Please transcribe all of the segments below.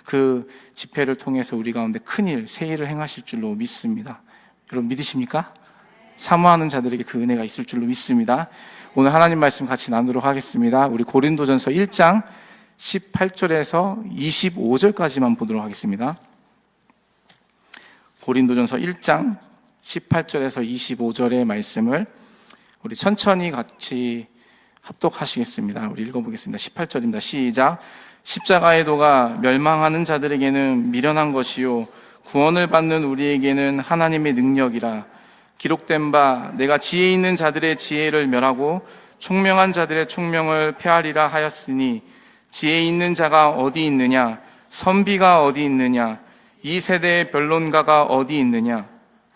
그 집회를 통해서 우리 가운데 큰일, 새 일을 행하실 줄로 믿습니다. 여러분 믿으십니까? 사모하는 자들에게 그 은혜가 있을 줄로 믿습니다. 오늘 하나님 말씀 같이 나누도록 하겠습니다. 우리 고린도전서 1장 18절에서 25절까지만 보도록 하겠습니다. 고린도전서 1장 18절에서 25절의 말씀을 우리 천천히 같이 합독하시겠습니다. 우리 읽어보겠습니다. 18절입니다. 시작. 십자가의 도가 멸망하는 자들에게는 미련한 것이요 구원을 받는 우리에게는 하나님의 능력이라. 기록된 바 내가 지혜 있는 자들의 지혜를 멸하고 총명한 자들의 총명을 폐하리라 하였으니 지혜 있는 자가 어디 있느냐? 선비가 어디 있느냐? 이 세대의 변론가가 어디 있느냐?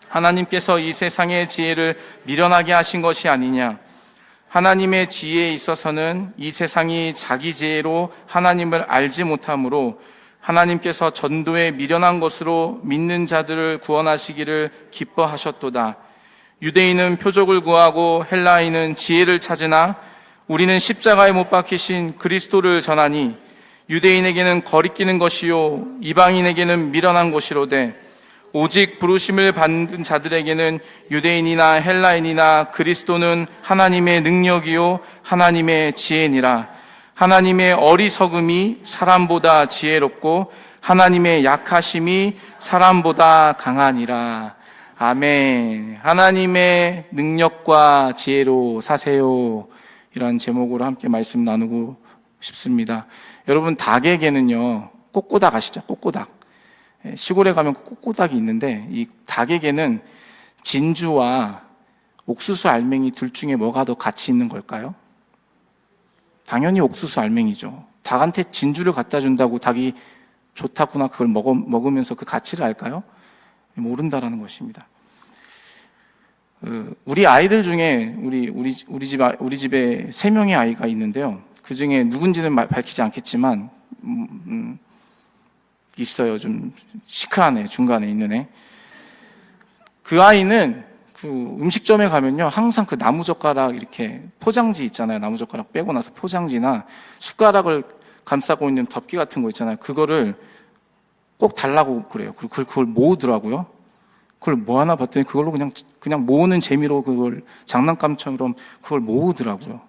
하나님께서 이 세상의 지혜를 미련하게 하신 것이 아니냐? 하나님의 지혜에 있어서는 이 세상이 자기 지혜로 하나님을 알지 못하므로 하나님께서 전도에 미련한 것으로 믿는 자들을 구원하시기를 기뻐하셨도다. 유대인은 표적을 구하고 헬라인은 지혜를 찾으나 우리는 십자가에 못 박히신 그리스도를 전하니 유대인에게는 거리끼는 것이요 이방인에게는 미련한 것이로되 오직 부르심을 받는 자들에게는 유대인이나 헬라인이나 그리스도는 하나님의 능력이요 하나님의 지혜니라. 하나님의 어리석음이 사람보다 지혜롭고 하나님의 약하심이 사람보다 강하니라. 아멘. 하나님의 능력과 지혜로 사세요. 이런 제목으로 함께 말씀 나누고 싶습니다. 여러분, 닭에게는요, 꼬꼬닭 아시죠? 꼬꼬닭. 시골에 가면 꼬꼬닭이 있는데, 이 닭에게는 진주와 옥수수 알맹이 둘 중에 뭐가 더 가치 있는 걸까요? 당연히 옥수수 알맹이죠. 닭한테 진주를 갖다 준다고 닭이 좋다구나, 그걸 먹으면서 그 가치를 알까요? 모른다라는 것입니다. 우리 아이들 중에 우리 집에 3명의 아이가 있는데요. 그 중에 누군지는 밝히지 않겠지만 있어요. 좀 시크한 애, 중간에 있는 애. 그 아이는 그 음식점에 가면요, 항상 그 나무젓가락 이렇게 포장지 있잖아요. 나무젓가락 빼고 나서 포장지나 숟가락을 감싸고 있는 덮개 같은 거 있잖아요. 그거를 꼭 달라고 그래요. 그리고 그걸 모으더라고요. 그걸 뭐 하나 봤더니 그걸로 그냥 모으는 재미로 그걸 장난감처럼 그걸 모으더라고요.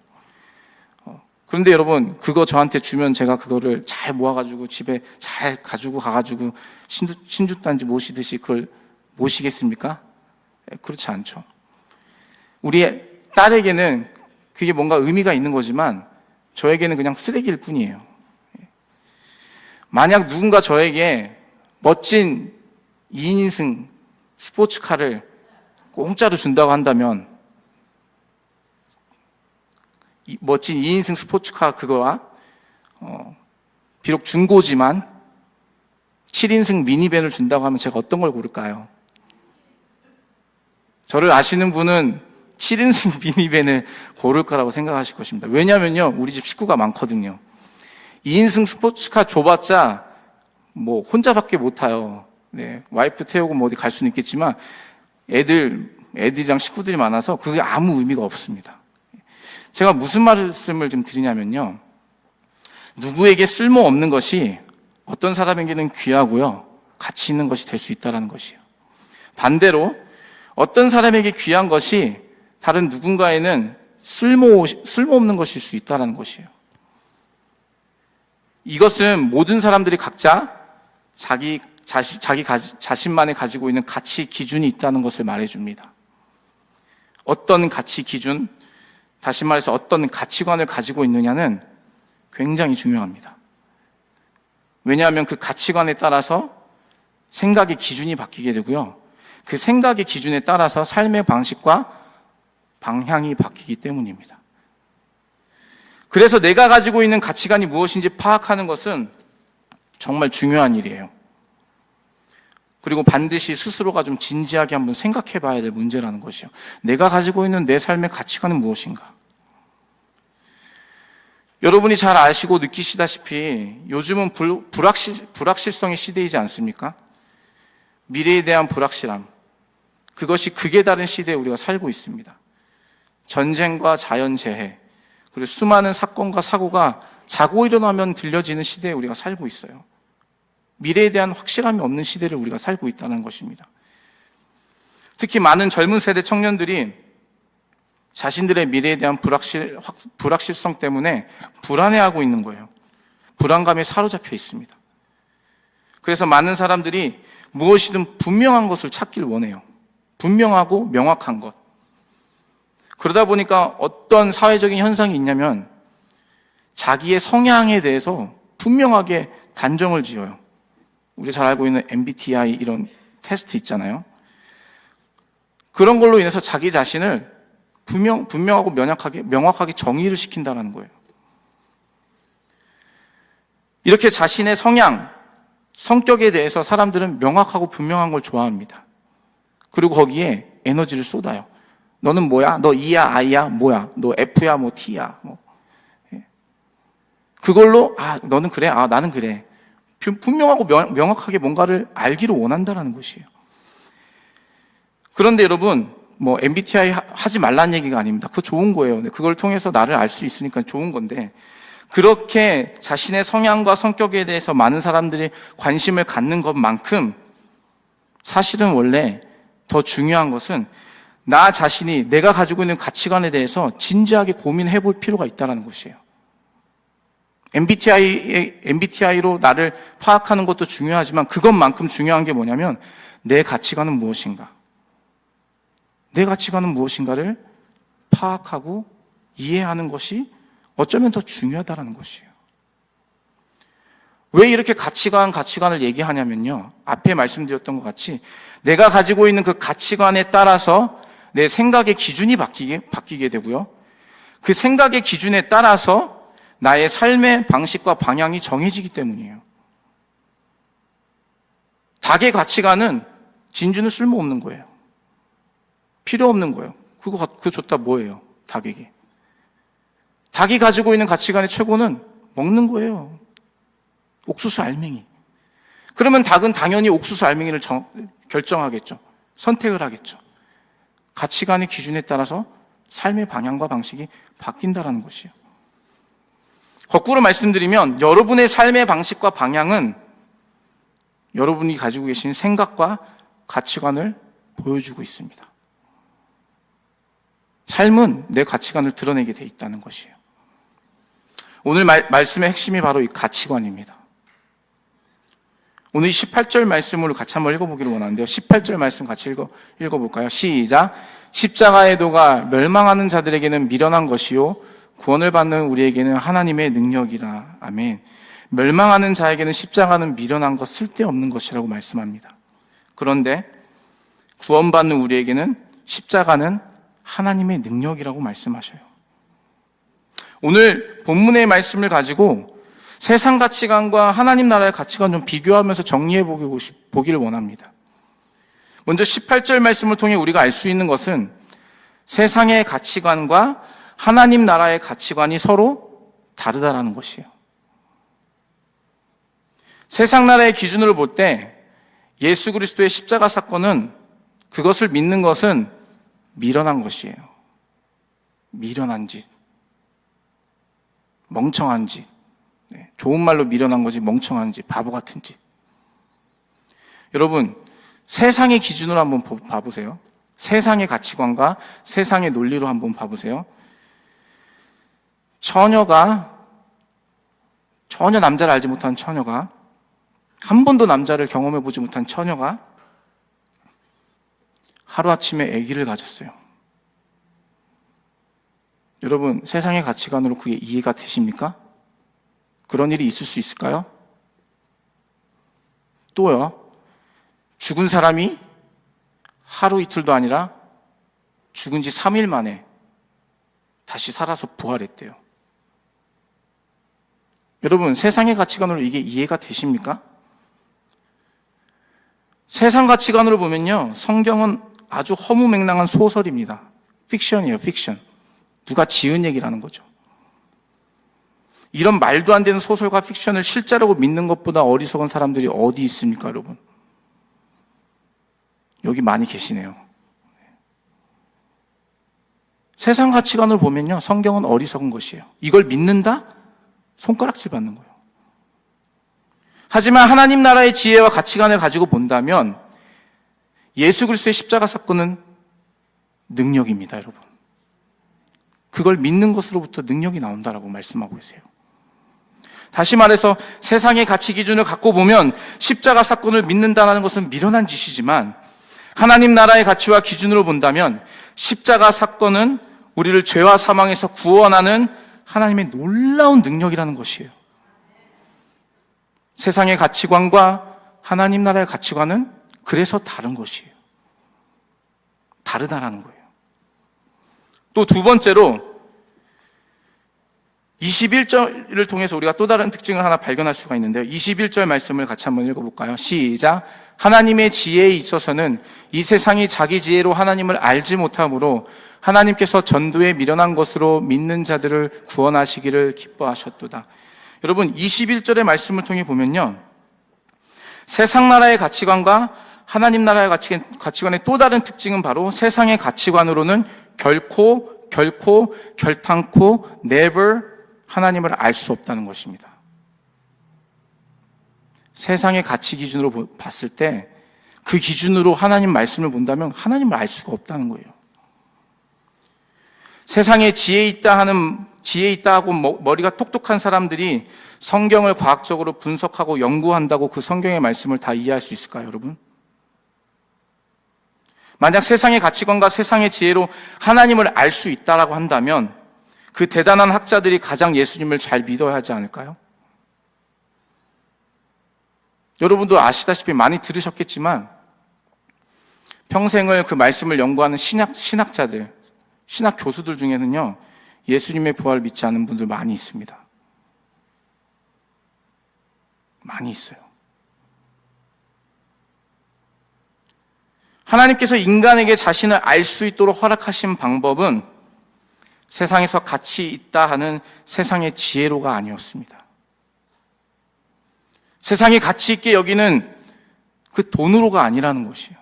그런데 여러분, 그거 저한테 주면 제가 그거를 잘 모아가지고 집에 잘 가지고 가가지고 신주단지 모시듯이 그걸 모시겠습니까? 그렇지 않죠. 우리 딸에게는 그게 뭔가 의미가 있는 거지만 저에게는 그냥 쓰레기일 뿐이에요. 만약 누군가 저에게 멋진 2인승 스포츠카를 공짜로 준다고 한다면 멋진 2인승 스포츠카 그거와 비록 중고지만 7인승 미니밴을 준다고 하면 제가 어떤 걸 고를까요? 저를 아시는 분은 7인승 미니밴을 고를 거라고 생각하실 것입니다. 왜냐면요, 우리 집 식구가 많거든요. 2인승 스포츠카 줘봤자 뭐 혼자밖에 못 타요. 네, 와이프 태우고 뭐 어디 갈 수는 있겠지만 애들이랑 식구들이 많아서 그게 아무 의미가 없습니다. 제가 무슨 말씀을 좀 드리냐면요, 누구에게 쓸모없는 것이 어떤 사람에게는 귀하고요, 가치 있는 것이 될 수 있다는 것이에요. 반대로 어떤 사람에게 귀한 것이 다른 누군가에는 쓸모없는 것일 수 있다는 것이에요. 이것은 모든 사람들이 각자 자기 자신만이 가지고 있는 가치 기준이 있다는 것을 말해줍니다. 어떤 가치 기준, 다시 말해서 어떤 가치관을 가지고 있느냐는 굉장히 중요합니다. 왜냐하면 그 가치관에 따라서 생각의 기준이 바뀌게 되고요, 그 생각의 기준에 따라서 삶의 방식과 방향이 바뀌기 때문입니다. 그래서 내가 가지고 있는 가치관이 무엇인지 파악하는 것은 정말 중요한 일이에요. 그리고 반드시 스스로가 좀 진지하게 한번 생각해 봐야 될 문제라는 것이요. 내가 가지고 있는 내 삶의 가치관은 무엇인가? 여러분이 잘 아시고 느끼시다시피 요즘은 불확실성의 시대이지 않습니까? 미래에 대한 불확실함, 그것이 극에 다른 시대에 우리가 살고 있습니다. 전쟁과 자연재해, 그리고 수많은 사건과 사고가 자고 일어나면 들려지는 시대에 우리가 살고 있어요. 미래에 대한 확실함이 없는 시대를 우리가 살고 있다는 것입니다. 특히 많은 젊은 세대 청년들이 자신들의 미래에 대한 불확실성 때문에 불안해하고 있는 거예요. 불안감에 사로잡혀 있습니다. 그래서 많은 사람들이 무엇이든 분명한 것을 찾길 원해요. 분명하고 명확한 것. 그러다 보니까 어떤 사회적인 현상이 있냐면 자기의 성향에 대해서 분명하게 단정을 지어요. 우리 잘 알고 있는 MBTI 이런 테스트 있잖아요. 그런 걸로 인해서 자기 자신을 분명하고 명확하게 정의를 시킨다는 거예요. 이렇게 자신의 성격에 대해서 사람들은 명확하고 분명한 걸 좋아합니다. 그리고 거기에 에너지를 쏟아요. 너는 뭐야? 너 E야, I야, 뭐야? 너 F야, 뭐 T야, 뭐. 그걸로 너는 그래, 나는 그래. 분명하고 명확하게 뭔가를 알기를 원한다는 것이에요. 그런데 여러분, 뭐 MBTI 하지 말라는 얘기가 아닙니다. 그거 좋은 거예요. 그걸 통해서 나를 알 수 있으니까 좋은 건데, 그렇게 자신의 성향과 성격에 대해서 많은 사람들이 관심을 갖는 것만큼 사실은 원래 더 중요한 것은 나 자신이 내가 가지고 있는 가치관에 대해서 진지하게 고민해 볼 필요가 있다는 것이에요. MBTI로 나를 파악하는 것도 중요하지만 그것만큼 중요한 게 뭐냐면 내 가치관은 무엇인가? 내 가치관은 무엇인가를 파악하고 이해하는 것이 어쩌면 더 중요하다는 것이에요. 왜 이렇게 가치관을 얘기하냐면요. 앞에 말씀드렸던 것 같이 내가 가지고 있는 그 가치관에 따라서 내 생각의 기준이 바뀌게 되고요. 그 생각의 기준에 따라서 나의 삶의 방식과 방향이 정해지기 때문이에요. 닭의 가치관은 진주는 쓸모없는 거예요. 필요 없는 거예요. 그거 줬다 뭐예요? 닭에게. 닭이 가지고 있는 가치관의 최고는 먹는 거예요. 옥수수 알맹이. 그러면 닭은 당연히 옥수수 알맹이를 결정하겠죠. 선택을 하겠죠. 가치관의 기준에 따라서 삶의 방향과 방식이 바뀐다는 것이에요. 거꾸로 말씀드리면 여러분의 삶의 방식과 방향은 여러분이 가지고 계신 생각과 가치관을 보여주고 있습니다. 삶은 내 가치관을 드러내게 돼 있다는 것이에요. 오늘 말씀의 핵심이 바로 이 가치관입니다. 오늘 18절 말씀을 같이 한번 읽어보기를 원하는데요. 18절 말씀 같이 읽어볼까요? 시작. 십자가의 도가 멸망하는 자들에게는 미련한 것이요 구원을 받는 우리에게는 하나님의 능력이라. 아멘. 멸망하는 자에게는 십자가는 미련한 것, 쓸데없는 것이라고 말씀합니다. 그런데 구원받는 우리에게는 십자가는 하나님의 능력이라고 말씀하셔요. 오늘 본문의 말씀을 가지고 세상 가치관과 하나님 나라의 가치관 좀 비교하면서 정리해 보기를 원합니다. 먼저 18절 말씀을 통해 우리가 알 수 있는 것은 세상의 가치관과 하나님 나라의 가치관이 서로 다르다라는 것이에요. 세상 나라의 기준으로 볼 때 예수 그리스도의 십자가 사건은 그것을 믿는 것은 미련한 것이에요. 미련한 짓. 멍청한 짓. 좋은 말로 미련한 거지 멍청한 짓, 바보 같은 짓. 여러분, 세상의 기준으로 한번 봐보세요. 세상의 가치관과 세상의 논리로 한번 봐보세요. 전혀 남자를 알지 못한 처녀가, 한 번도 남자를 경험해보지 못한 처녀가 하루아침에 아기를 가졌어요. 여러분, 세상의 가치관으로 그게 이해가 되십니까? 그런 일이 있을 수 있을까요? 또요, 죽은 사람이 하루 이틀도 아니라 죽은 지 3일 만에 다시 살아서 부활했대요. 여러분, 세상의 가치관으로 이게 이해가 되십니까? 세상 가치관으로 보면요, 성경은 아주 허무맹랑한 소설입니다. 픽션이에요, 픽션. 누가 지은 얘기라는 거죠. 이런 말도 안 되는 소설과 픽션을 실제라고 믿는 것보다 어리석은 사람들이 어디 있습니까, 여러분? 여기 많이 계시네요. 세상 가치관을 보면요, 성경은 어리석은 것이에요. 이걸 믿는다? 손가락질 받는 거예요. 하지만 하나님 나라의 지혜와 가치관을 가지고 본다면 예수 그리스도의 십자가 사건은 능력입니다, 여러분. 그걸 믿는 것으로부터 능력이 나온다라고 말씀하고 계세요. 다시 말해서 세상의 가치 기준을 갖고 보면 십자가 사건을 믿는다는 것은 미련한 짓이지만 하나님 나라의 가치와 기준으로 본다면 십자가 사건은 우리를 죄와 사망에서 구원하는 하나님의 놀라운 능력이라는 것이에요. 세상의 가치관과 하나님 나라의 가치관은 그래서 다른 것이에요. 다르다라는 거예요. 또 두 번째로 21절을 통해서 우리가 또 다른 특징을 하나 발견할 수가 있는데요. 21절 말씀을 같이 한번 읽어볼까요? 시작. 하나님의 지혜에 있어서는 이 세상이 자기 지혜로 하나님을 알지 못하므로 하나님께서 전도에 미련한 것으로 믿는 자들을 구원하시기를 기뻐하셨도다. 여러분, 21절의 말씀을 통해 보면요, 세상 나라의 가치관과 하나님 나라의 가치관의 또 다른 특징은 바로 세상의 가치관으로는 결탄코 never 하나님을 알 수 없다는 것입니다. 세상의 가치 기준으로 봤을 때 그 기준으로 하나님 말씀을 본다면 하나님을 알 수가 없다는 거예요. 세상에 지혜 있다 하고 머리가 똑똑한 사람들이 성경을 과학적으로 분석하고 연구한다고 그 성경의 말씀을 다 이해할 수 있을까요, 여러분? 만약 세상의 가치관과 세상의 지혜로 하나님을 알 수 있다라고 한다면 그 대단한 학자들이 가장 예수님을 잘 믿어야 하지 않을까요? 여러분도 아시다시피 많이 들으셨겠지만 평생을 그 말씀을 연구하는 신학자들, 신학 교수들 중에는요, 예수님의 부활을 믿지 않는 분들 많이 있습니다. 많이 있어요. 하나님께서 인간에게 자신을 알 수 있도록 허락하신 방법은 세상에서 가치 있다 하는 세상의 지혜로가 아니었습니다. 세상이 가치 있게 여기는 그 돈으로가 아니라는 것이에요.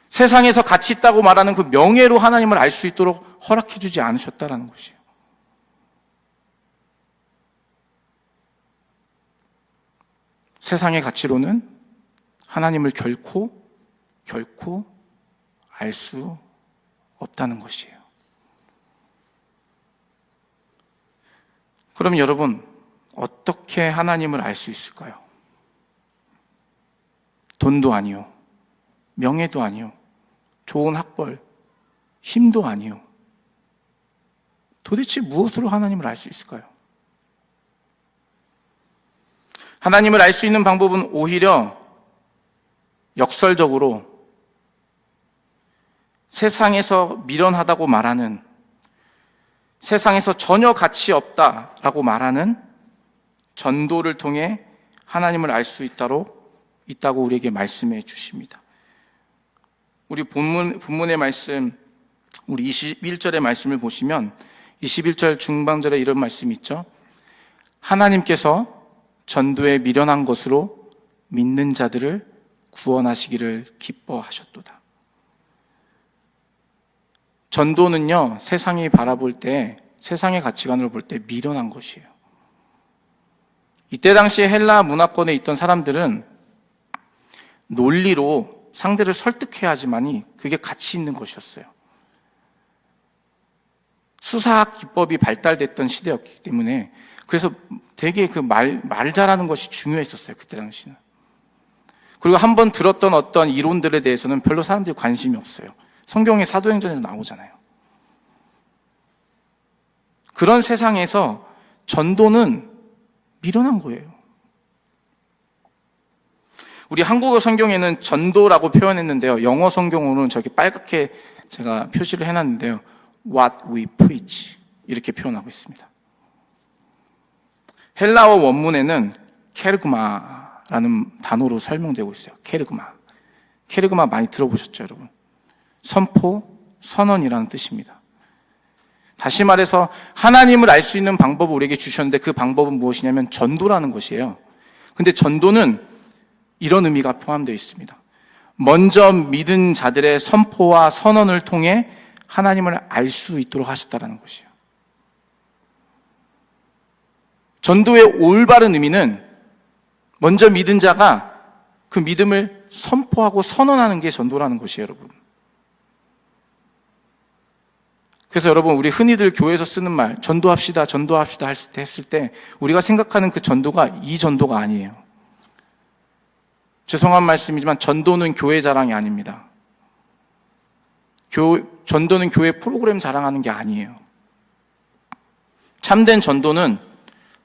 세상에서 가치 있다고 말하는 그 명예로 하나님을 알 수 있도록 허락해 주지 않으셨다라는 것이에요. 세상의 가치로는 하나님을 결코 알 수 없다는 것이에요. 그럼 여러분, 어떻게 하나님을 알 수 있을까요? 돈도 아니요, 명예도 아니요, 좋은 학벌, 힘도 아니요. 도대체 무엇으로 하나님을 알 수 있을까요? 하나님을 알 수 있는 방법은 오히려 역설적으로 세상에서 미련하다고 말하는, 세상에서 전혀 가치 없다라고 말하는 전도를 통해 하나님을 알 수 있다고 우리에게 말씀해 주십니다. 우리 본문의 말씀, 우리 21절의 말씀을 보시면 21절 중반절에 이런 말씀이 있죠. 하나님께서 전도에 미련한 것으로 믿는 자들을 구원하시기를 기뻐하셨도다. 전도는요, 세상이 바라볼 때, 세상의 가치관으로 볼 때 미련한 것이에요. 이때 당시에 헬라 문화권에 있던 사람들은 논리로 상대를 설득해야 하지만이 그게 가치 있는 것이었어요. 수사학 기법이 발달됐던 시대였기 때문에 그래서 되게 그 말 잘하는 것이 중요했었어요, 그때 당시는. 그리고 한번 들었던 어떤 이론들에 대해서는 별로 사람들이 관심이 없어요. 성경의 사도행전에도 나오잖아요. 그런 세상에서 전도는 미련한 거예요. 우리 한국어 성경에는 전도라고 표현했는데요, 영어 성경으로는 저기 빨갛게 제가 표시를 해놨는데요, What we preach 이렇게 표현하고 있습니다. 헬라어 원문에는 케르그마라는 단어로 설명되고 있어요. 케르그마 많이 들어보셨죠, 여러분? 선포, 선언이라는 뜻입니다. 다시 말해서 하나님을 알 수 있는 방법을 우리에게 주셨는데 그 방법은 무엇이냐면 전도라는 것이에요. 근데 전도는 이런 의미가 포함되어 있습니다. 먼저 믿은 자들의 선포와 선언을 통해 하나님을 알 수 있도록 하셨다는 것이에요. 전도의 올바른 의미는 먼저 믿은 자가 그 믿음을 선포하고 선언하는 게 전도라는 것이에요, 여러분. 그래서 여러분, 우리 흔히들 교회에서 쓰는 말, 전도합시다, 전도합시다 했을 때 우리가 생각하는 그 전도가 이 전도가 아니에요. 죄송한 말씀이지만 전도는 교회 자랑이 아닙니다. 전도는 교회 프로그램 자랑하는 게 아니에요. 참된 전도는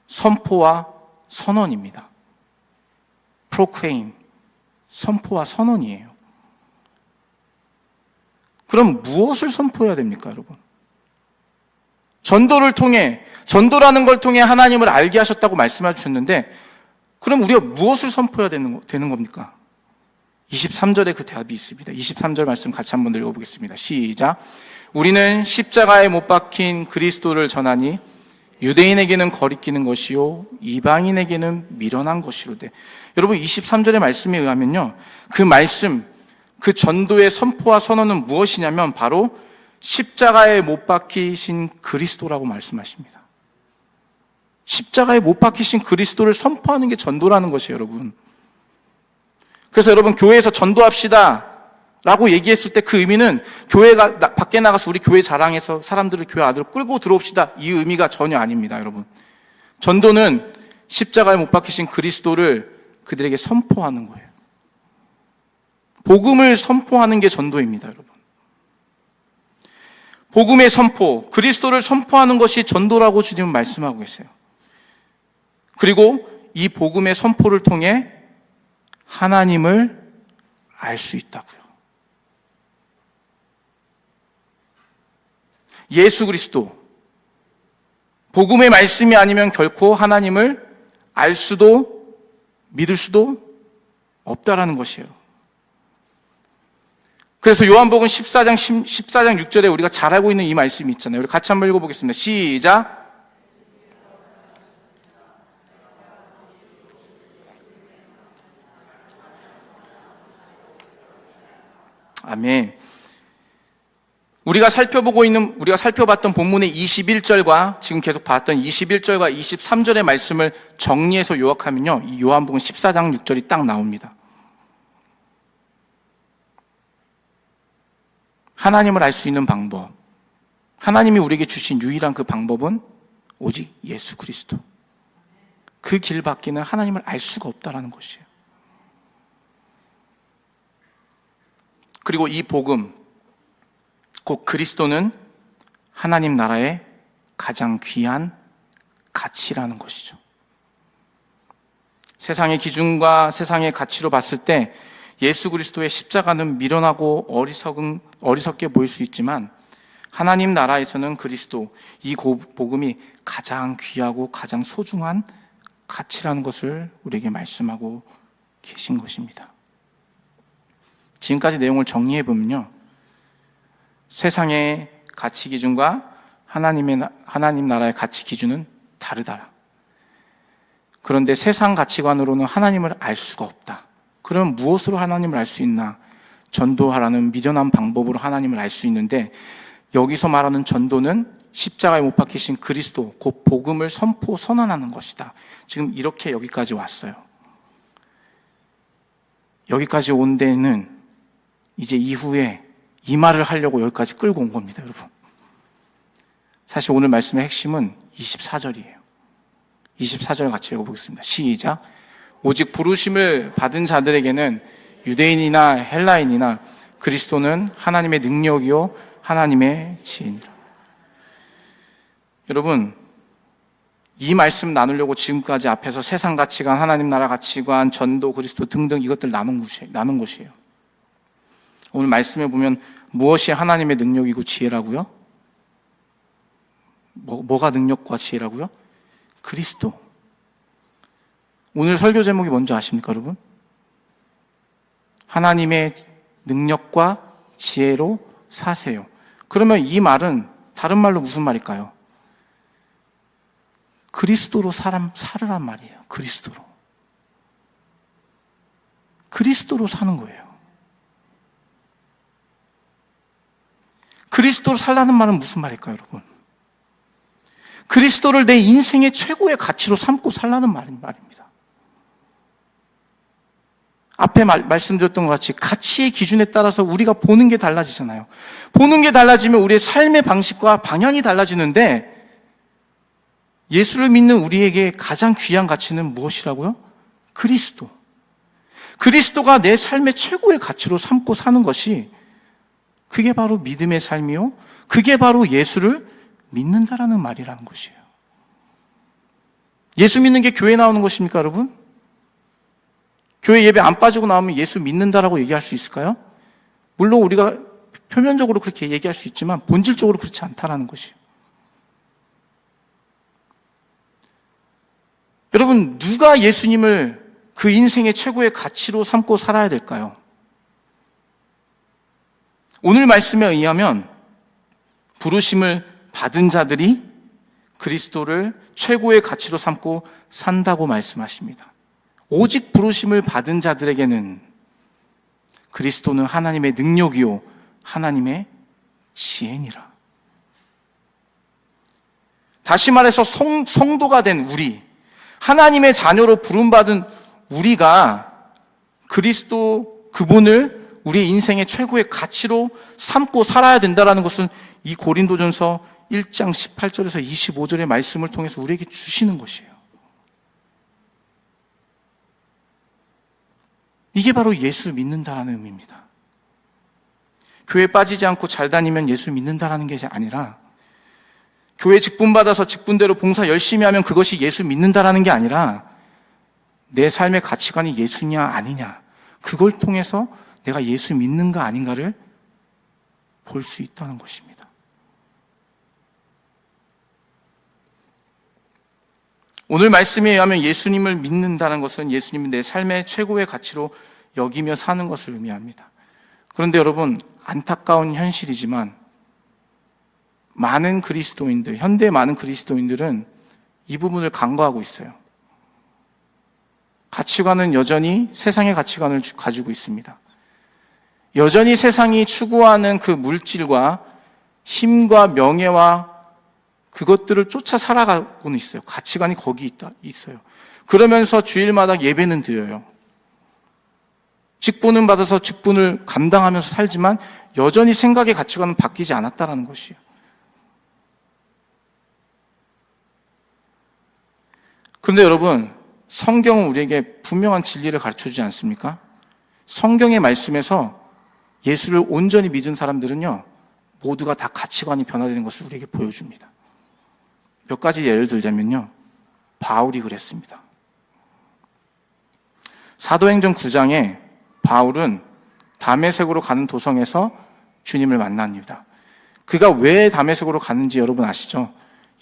선포와 선언입니다. proclaim, 선포와 선언이에요. 그럼 무엇을 선포해야 됩니까, 여러분? 전도라는 걸 통해 하나님을 알게 하셨다고 말씀해 주셨는데, 그럼 우리가 무엇을 선포해야 되는 겁니까? 23절에 그 대답이 있습니다. 23절 말씀 같이 한번 읽어보겠습니다. 시작. 우리는 십자가에 못 박힌 그리스도를 전하니 유대인에게는 거리끼는 것이요 이방인에게는 미련한 것이로되. 여러분, 23절의 말씀에 의하면요, 그 말씀, 그 전도의 선포와 선언은 무엇이냐면 바로 십자가에 못 박히신 그리스도라고 말씀하십니다. 십자가에 못 박히신 그리스도를 선포하는 게 전도라는 것이에요, 여러분. 그래서 여러분, 교회에서 전도합시다 라고 얘기했을 때 그 의미는 교회가 밖에 나가서 우리 교회 자랑해서 사람들을 교회 안으로 끌고 들어옵시다, 이 의미가 전혀 아닙니다, 여러분. 전도는 십자가에 못 박히신 그리스도를 그들에게 선포하는 거예요. 복음을 선포하는 게 전도입니다, 여러분. 복음의 선포, 그리스도를 선포하는 것이 전도라고 주님은 말씀하고 계세요. 그리고 이 복음의 선포를 통해 하나님을 알 수 있다고요. 예수 그리스도, 복음의 말씀이 아니면 결코 하나님을 알 수도 믿을 수도 없다라는 것이에요. 그래서 요한복음 14장 6절에 우리가 잘 알고 있는 이 말씀이 있잖아요. 우리 같이 한번 읽어보겠습니다. 시작. 아멘. 우리가 살펴봤던 본문의 21절과 지금 계속 봤던 21절과 23절의 말씀을 정리해서 요약하면요, 이 요한복음 14장 6절이 딱 나옵니다. 하나님을 알 수 있는 방법, 하나님이 우리에게 주신 유일한 그 방법은 오직 예수 그리스도. 그 길 밖에는 하나님을 알 수가 없다라는 것이에요. 그리고 이 복음, 곧 그리스도는 하나님 나라의 가장 귀한 가치라는 것이죠. 세상의 기준과 세상의 가치로 봤을 때 예수 그리스도의 십자가는 미련하고 어리석게 보일 수 있지만 하나님 나라에서는 그리스도, 이 복음이 가장 귀하고 가장 소중한 가치라는 것을 우리에게 말씀하고 계신 것입니다. 지금까지 내용을 정리해 보면요, 세상의 가치 기준과 하나님 나라의 가치 기준은 다르다. 그런데 세상 가치관으로는 하나님을 알 수가 없다. 그럼 무엇으로 하나님을 알 수 있나? 전도하라는 미련한 방법으로 하나님을 알 수 있는데, 여기서 말하는 전도는 십자가에 못 박히신 그리스도, 곧 복음을 선언하는 것이다. 지금 이렇게 여기까지 왔어요. 여기까지 온 데는 이제 이후에 이 말을 하려고 여기까지 끌고 온 겁니다, 여러분. 사실 오늘 말씀의 핵심은 24절이에요. 24절 같이 읽어보겠습니다. 시작. 오직 부르심을 받은 자들에게는 유대인이나 헬라인이나 그리스도는 하나님의 능력이요 하나님의 지혜니라. 여러분, 이 말씀 나누려고 지금까지 앞에서 세상 가치관, 하나님 나라 가치관, 전도, 그리스도 등등 이것들 나눈 것이에요. 오늘 말씀에 보면 무엇이 하나님의 능력이고 지혜라고요? 뭐가 능력과 지혜라고요? 그리스도. 오늘 설교 제목이 뭔지 아십니까, 여러분? 하나님의 능력과 지혜로 사세요. 그러면 이 말은 다른 말로 무슨 말일까요? 그리스도로 살으란 말이에요. 그리스도로 사는 거예요. 그리스도로 살라는 말은 무슨 말일까요, 여러분? 그리스도를 내 인생의 최고의 가치로 삼고 살라는 말입니다. 앞에 말씀드렸던 것 같이 가치의 기준에 따라서 우리가 보는 게 달라지잖아요. 보는 게 달라지면 우리의 삶의 방식과 방향이 달라지는데 예수를 믿는 우리에게 가장 귀한 가치는 무엇이라고요? 그리스도. 그리스도가 내 삶의 최고의 가치로 삼고 사는 것이 그게 바로 믿음의 삶이요. 그게 바로 예수를 믿는다라는 말이라는 것이에요. 예수 믿는 게 교회 나오는 것입니까, 여러분? 교회 예배 안 빠지고 나오면 예수 믿는다라고 얘기할 수 있을까요? 물론 우리가 표면적으로 그렇게 얘기할 수 있지만 본질적으로 그렇지 않다라는 것이에요. 여러분, 누가 예수님을 그 인생의 최고의 가치로 삼고 살아야 될까요? 오늘 말씀에 의하면 부르심을 받은 자들이 그리스도를 최고의 가치로 삼고 산다고 말씀하십니다. 오직 부르심을 받은 자들에게는 그리스도는 하나님의 능력이요 하나님의 지혜니라. 다시 말해서 성도가 된 우리, 하나님의 자녀로 부름받은 우리가 그리스도 그분을 우리의 인생의 최고의 가치로 삼고 살아야 된다는 것은 이 고린도전서 1장 18절에서 25절의 말씀을 통해서 우리에게 주시는 것이에요. 이게 바로 예수 믿는다라는 의미입니다. 교회 빠지지 않고 잘 다니면 예수 믿는다라는 게 아니라, 교회 직분받아서 직분대로 봉사 열심히 하면 그것이 예수 믿는다라는 게 아니라, 내 삶의 가치관이 예수냐 아니냐, 그걸 통해서 내가 예수 믿는가 아닌가를 볼 수 있다는 것입니다. 오늘 말씀에 의하면 예수님을 믿는다는 것은 예수님이 내 삶의 최고의 가치로 여기며 사는 것을 의미합니다. 그런데 여러분, 안타까운 현실이지만 많은 그리스도인들, 현대 많은 그리스도인들은 이 부분을 간과하고 있어요. 가치관은 여전히 세상의 가치관을 가지고 있습니다. 여전히 세상이 추구하는 그 물질과 힘과 명예와 그것들을 쫓아 살아가고는 있어요. 가치관이 거기 있어요. 그러면서 주일마다 예배는 드려요. 직분은 받아서 직분을 감당하면서 살지만 여전히 생각의 가치관은 바뀌지 않았다는 것이에요. 그런데 여러분, 성경은 우리에게 분명한 진리를 가르쳐주지 않습니까? 성경의 말씀에서 예수를 온전히 믿은 사람들은요, 모두가 다 가치관이 변화되는 것을 우리에게 보여줍니다. 몇 가지 예를 들자면요, 바울이 그랬습니다. 사도행전 9장에 바울은 다메섹으로 가는 도성에서 주님을 만납니다. 그가 왜 다메섹으로 가는지 여러분 아시죠?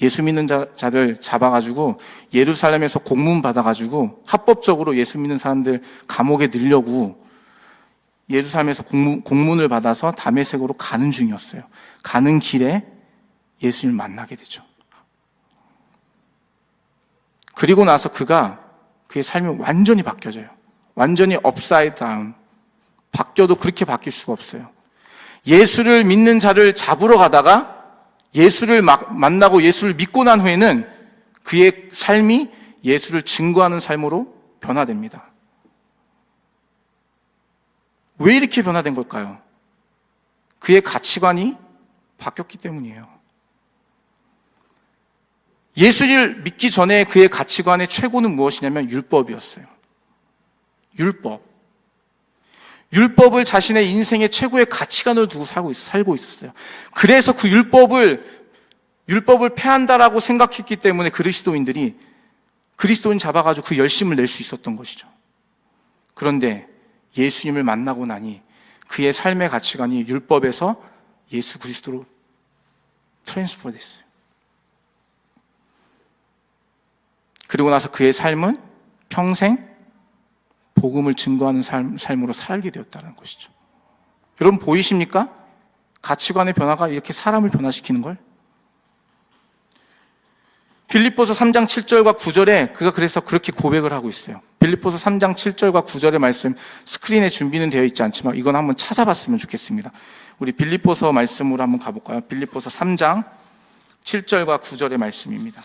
예수 믿는 자들 잡아가지고 예루살렘에서 공문 받아가지고 합법적으로 예수 믿는 사람들 감옥에 넣으려고 예루살렘에서 공문을 받아서 다메섹으로 가는 중이었어요. 가는 길에 예수님을 만나게 되죠. 그리고 나서 그의 삶이 완전히 바뀌어져요. 완전히 업사이드 다운. 바뀌어도 그렇게 바뀔 수가 없어요. 예수를 믿는 자를 잡으러 가다가 예수를 만나고 예수를 믿고 난 후에는 그의 삶이 예수를 증거하는 삶으로 변화됩니다. 왜 이렇게 변화된 걸까요? 그의 가치관이 바뀌었기 때문이에요. 예수를 믿기 전에 그의 가치관의 최고는 무엇이냐면 율법이었어요. 율법을 자신의 인생의 최고의 가치관으로 두고 살고 있었어요. 그래서 그 율법을 폐한다라고 생각했기 때문에 그리스도인 잡아가지고 그 열심을 낼 수 있었던 것이죠. 그런데 예수님을 만나고 나니 그의 삶의 가치관이 율법에서 예수 그리스도로 트랜스퍼 됐어요. 그리고 나서 그의 삶은 평생 복음을 증거하는 삶으로 살게 되었다는 것이죠. 여러분 보이십니까? 가치관의 변화가 이렇게 사람을 변화시키는 걸? 빌립보서 3장 7절과 9절에 그가 그래서 그렇게 고백을 하고 있어요. 빌립보서 3장 7절과 9절의 말씀 스크린에 준비는 되어 있지 않지만 이건 한번 찾아봤으면 좋겠습니다. 우리 빌립보서 말씀으로 한번 가볼까요? 빌립보서 3장 7절과 9절의 말씀입니다.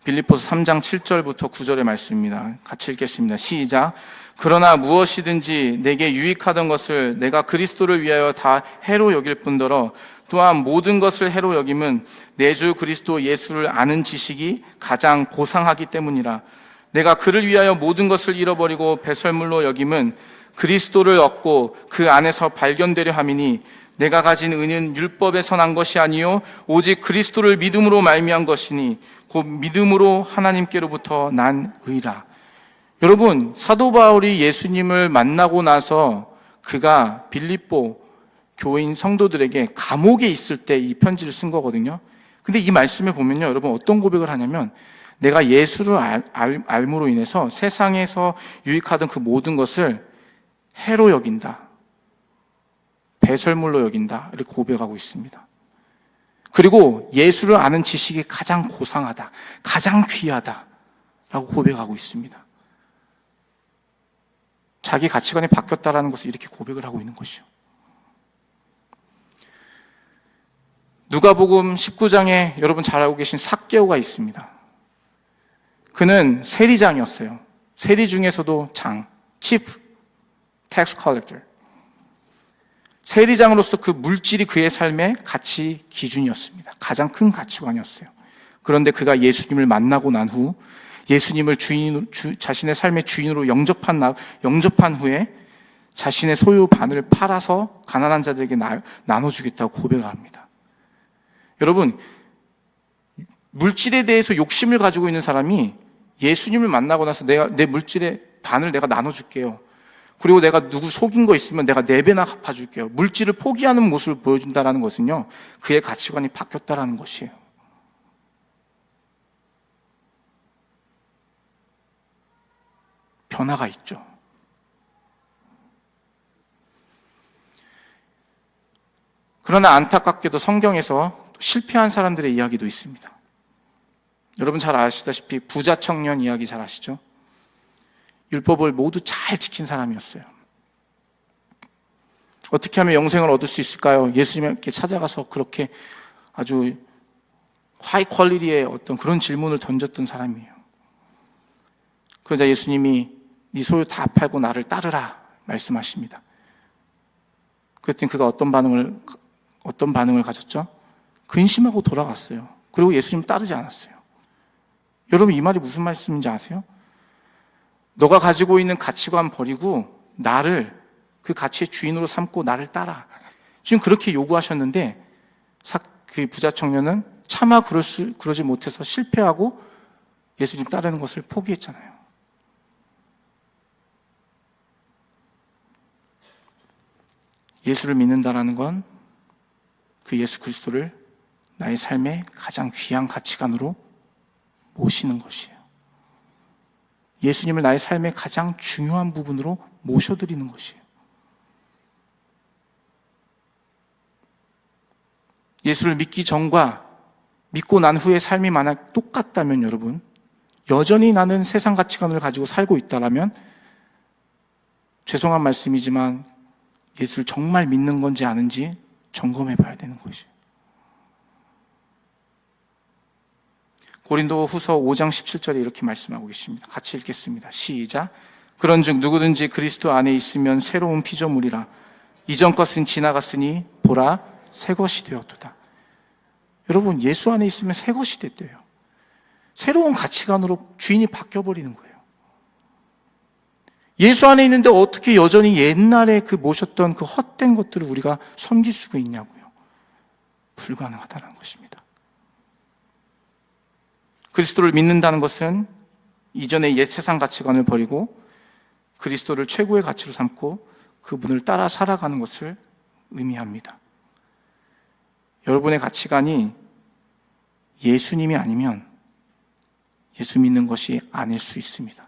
빌립보서 3장 7절부터 9절의 말씀입니다. 같이 읽겠습니다. 시작. 그러나 무엇이든지 내게 유익하던 것을 내가 그리스도를 위하여 다 해로 여길 뿐더러 또한 모든 것을 해로 여김은 내 주 그리스도 예수를 아는 지식이 가장 고상하기 때문이라. 내가 그를 위하여 모든 것을 잃어버리고 배설물로 여김은 그리스도를 얻고 그 안에서 발견되려 함이니 내가 가진 은은 율법에서 난 것이 아니요 오직 그리스도를 믿음으로 말미암은 것이니 곧 믿음으로 하나님께로부터 난 의라. 여러분, 사도 바울이 예수님을 만나고 나서 그가 빌립보 교인 성도들에게 감옥에 있을 때 이 편지를 쓴 거거든요. 근데 이 말씀에 보면요, 여러분 어떤 고백을 하냐면 내가 예수를 알므로 인해서 세상에서 유익하던 그 모든 것을 해로 여긴다, 배설물로 여긴다 이렇게 고백하고 있습니다. 그리고 예수를 아는 지식이 가장 고상하다, 가장 귀하다라고 고백하고 있습니다. 자기 가치관이 바뀌었다라는 것을 이렇게 고백을 하고 있는 것이죠. 누가복음 19장에 여러분 잘 알고 계신 삭개오가 있습니다. 그는 세리장이었어요. 세리 중에서도 장, chief tax collector. 세리장으로서 그 물질이 그의 삶의 가치 기준이었습니다. 가장 큰 가치관이었어요. 그런데 그가 예수님을 만나고 난 후 예수님을 자신의 삶의 주인으로 영접한 후에 자신의 소유 반을 팔아서 가난한 자들에게 나눠주겠다고 고백을 합니다. 여러분, 물질에 대해서 욕심을 가지고 있는 사람이 예수님을 만나고 나서 내 물질의 반을 내가 나눠줄게요. 그리고 내가 누구 속인 거 있으면 내가 4배나 갚아줄게요. 물질을 포기하는 모습을 보여준다는 것은요, 그의 가치관이 바뀌었다는 것이에요. 변화가 있죠. 그러나 안타깝게도 성경에서 실패한 사람들의 이야기도 있습니다. 여러분 잘 아시다시피 부자 청년 이야기 잘 아시죠? 율법을 모두 잘 지킨 사람이었어요. 어떻게 하면 영생을 얻을 수 있을까요? 예수님께 찾아가서 그렇게 아주 하이 퀄리티의 어떤 그런 질문을 던졌던 사람이에요. 그러자 예수님이 네 소유 다 팔고 나를 따르라 말씀하십니다. 그랬더니 그가 어떤 반응을 가졌죠? 근심하고 돌아갔어요. 그리고 예수님 따르지 않았어요. 여러분, 이 말이 무슨 말씀인지 아세요? 너가 가지고 있는 가치관 버리고 나를 그 가치의 주인으로 삼고 나를 따라. 지금 그렇게 요구하셨는데 그 부자 청년은 차마 그러지 못해서 실패하고 예수님 따르는 것을 포기했잖아요. 예수를 믿는다라는 건 그 예수 그리스도를 나의 삶의 가장 귀한 가치관으로 모시는 것이에요. 예수님을 나의 삶의 가장 중요한 부분으로 모셔드리는 것이에요. 예수를 믿기 전과 믿고 난 후의 삶이 만약 똑같다면 여러분, 여전히 나는 세상 가치관을 가지고 살고 있다라면 죄송한 말씀이지만 예수를 정말 믿는 건지 아는지 점검해 봐야 되는 것이에요. 고린도 후서 5장 17절에 이렇게 말씀하고 계십니다. 같이 읽겠습니다. 시작. 그런즉 누구든지 그리스도 안에 있으면 새로운 피조물이라. 이전 것은 지나갔으니 보라 새 것이 되었도다. 여러분, 예수 안에 있으면 새 것이 됐대요. 새로운 가치관으로 주인이 바뀌어버리는 거예요. 예수 안에 있는데 어떻게 여전히 옛날에 그 모셨던 그 헛된 것들을 우리가 섬길 수가 있냐고요. 불가능하다는 것입니다. 그리스도를 믿는다는 것은 이전의 옛 세상 가치관을 버리고 그리스도를 최고의 가치로 삼고 그분을 따라 살아가는 것을 의미합니다. 여러분의 가치관이 예수님이 아니면 예수 믿는 것이 아닐 수 있습니다.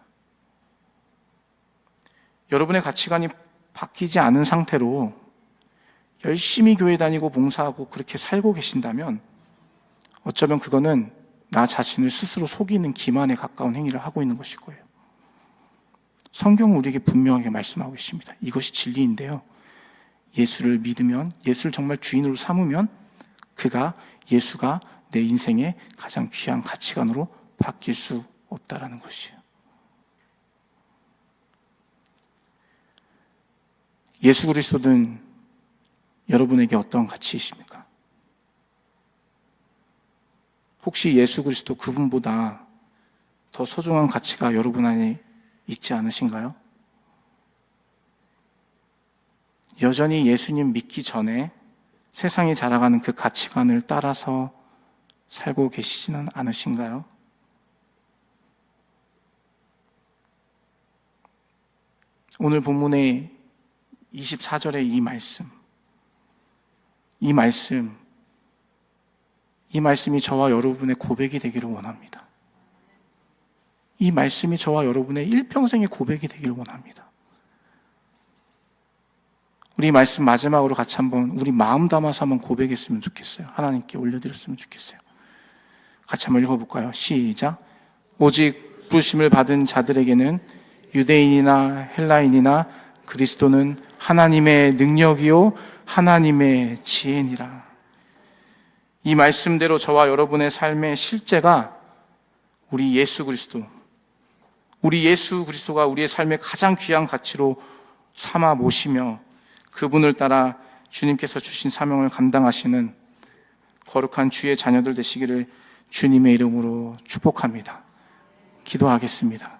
여러분의 가치관이 바뀌지 않은 상태로 열심히 교회 다니고 봉사하고 그렇게 살고 계신다면 어쩌면 그거는 나 자신을 스스로 속이는 기만에 가까운 행위를 하고 있는 것일 거예요. 성경은 우리에게 분명하게 말씀하고 있습니다. 이것이 진리인데요. 예수를 믿으면, 예수를 정말 주인으로 삼으면 예수가 내 인생의 가장 귀한 가치관으로 바뀔 수 없다라는 것이에요. 예수 그리스도는 여러분에게 어떤 가치이십니까? 혹시 예수 그리스도 그분보다 더 소중한 가치가 여러분 안에 있지 않으신가요? 여전히 예수님 믿기 전에 세상이 자라가는 그 가치관을 따라서 살고 계시지는 않으신가요? 오늘 본문의 24절의 이 말씀이 저와 여러분의 고백이 되기를 원합니다. 이 말씀이 저와 여러분의 일평생의 고백이 되기를 원합니다. 우리 말씀 마지막으로 같이 한번 우리 마음 담아서 한번 고백했으면 좋겠어요. 하나님께 올려드렸으면 좋겠어요. 같이 한번 읽어볼까요? 시작. 오직 부르심을 받은 자들에게는 유대인이나 헬라인이나 그리스도는 하나님의 능력이요 하나님의 지혜니라. 이 말씀대로 저와 여러분의 삶의 실제가 우리 예수 그리스도가 우리의 삶의 가장 귀한 가치로 삼아 모시며 그분을 따라 주님께서 주신 사명을 감당하시는 거룩한 주의 자녀들 되시기를 주님의 이름으로 축복합니다. 기도하겠습니다.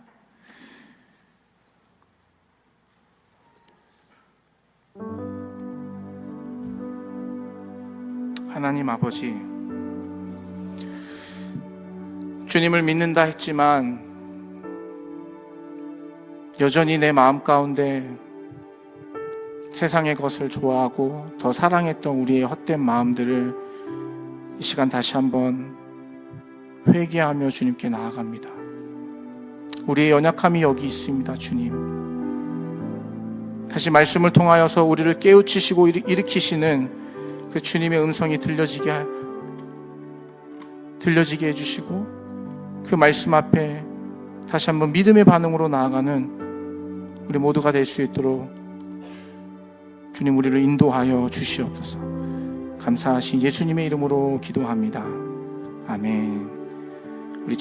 하나님 아버지, 주님을 믿는다 했지만 여전히 내 마음 가운데 세상의 것을 좋아하고 더 사랑했던 우리의 헛된 마음들을 이 시간 다시 한번 회개하며 주님께 나아갑니다. 우리의 연약함이 여기 있습니다. 주님, 다시 말씀을 통하여서 우리를 깨우치시고 일으키시는 그 주님의 음성이 들려지게 해주시고 그 말씀 앞에 다시 한번 믿음의 반응으로 나아가는 우리 모두가 될 수 있도록 주님 우리를 인도하여 주시옵소서. 감사하신 예수님의 이름으로 기도합니다. 아멘.